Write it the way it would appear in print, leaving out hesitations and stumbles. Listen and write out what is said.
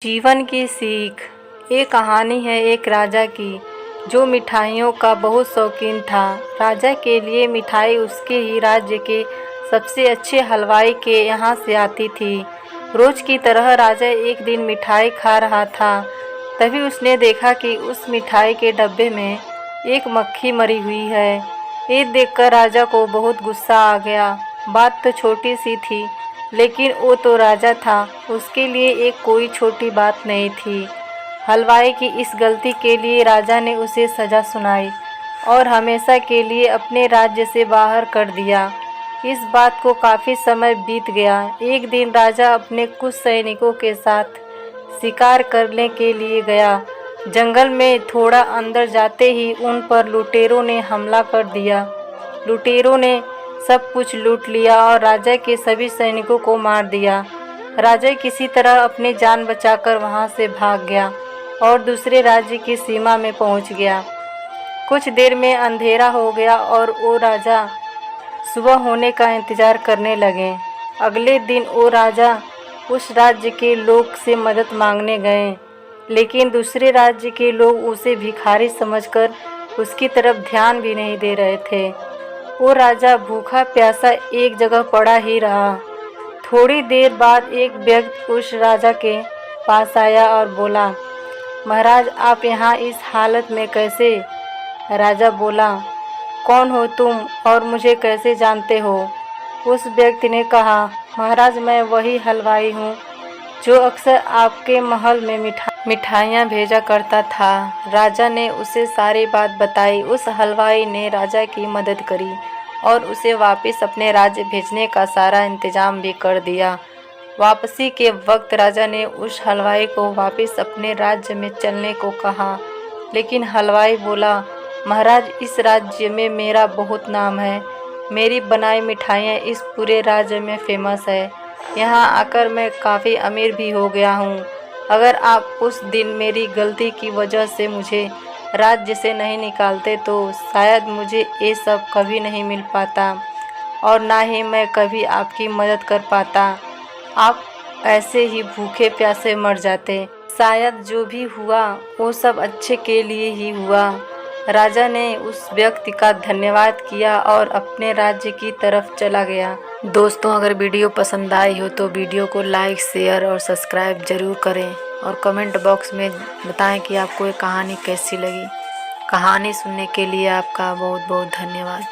जीवन की सीख। ये कहानी है एक राजा की जो मिठाइयों का बहुत शौकीन था। राजा के लिए मिठाई उसके ही राज्य के सबसे अच्छे हलवाई के यहाँ से आती थी। रोज की तरह राजा एक दिन मिठाई खा रहा था, तभी उसने देखा कि उस मिठाई के डब्बे में एक मक्खी मरी हुई है। ये देखकर राजा को बहुत गुस्सा आ गया। बात तो छोटी सी थी, लेकिन वो तो राजा था, उसके लिए एक कोई छोटी बात नहीं थी। हलवाई की इस गलती के लिए राजा ने उसे सज़ा सुनाई और हमेशा के लिए अपने राज्य से बाहर कर दिया। इस बात को काफ़ी समय बीत गया। एक दिन राजा अपने कुछ सैनिकों के साथ शिकार करने के लिए गया। जंगल में थोड़ा अंदर जाते ही उन पर लुटेरों ने हमला कर दिया। लुटेरों ने सब कुछ लूट लिया और राजा के सभी सैनिकों को मार दिया। राजा किसी तरह अपनी जान बचाकर वहां से भाग गया और दूसरे राज्य की सीमा में पहुंच गया। कुछ देर में अंधेरा हो गया और वो राजा सुबह होने का इंतज़ार करने लगे। अगले दिन वो राजा उस राज्य के लोग से मदद मांगने गए, लेकिन दूसरे राज्य के लोग उसे भिखारी समझकर उसकी तरफ ध्यान भी नहीं दे रहे थे। वो राजा भूखा प्यासा एक जगह पड़ा ही रहा। थोड़ी देर बाद एक व्यक्ति उस राजा के पास आया और बोला, महाराज आप यहाँ इस हालत में कैसे? राजा बोला, कौन हो तुम और मुझे कैसे जानते हो? उस व्यक्ति ने कहा, महाराज मैं वही हलवाई हूँ जो अक्सर आपके महल में मिठाइयाँ भेजा करता था। राजा ने उसे सारी बात बताई। उस हलवाई ने राजा की मदद करी और उसे वापस अपने राज्य भेजने का सारा इंतजाम भी कर दिया। वापसी के वक्त राजा ने उस हलवाई को वापस अपने राज्य में चलने को कहा, लेकिन हलवाई बोला, महाराज इस राज्य में मेरा बहुत नाम है। मेरी बनाई मिठाइयाँ इस पूरे राज्य में फेमस है। यहाँ आकर मैं काफ़ी अमीर भी हो गया हूँ। अगर आप उस दिन मेरी गलती की वजह से मुझे राज्य से नहीं निकालते तो शायद मुझे ये सब कभी नहीं मिल पाता और ना ही मैं कभी आपकी मदद कर पाता। आप ऐसे ही भूखे प्यासे मर जाते। शायद जो भी हुआ वो सब अच्छे के लिए ही हुआ। राजा ने उस व्यक्ति का धन्यवाद किया और अपने राज्य की तरफ चला गया। दोस्तों अगर वीडियो पसंद आई हो तो वीडियो को लाइक, शेयर और सब्सक्राइब ज़रूर करें और कमेंट बॉक्स में बताएं कि आपको ये कहानी कैसी लगी। कहानी सुनने के लिए आपका बहुत बहुत धन्यवाद।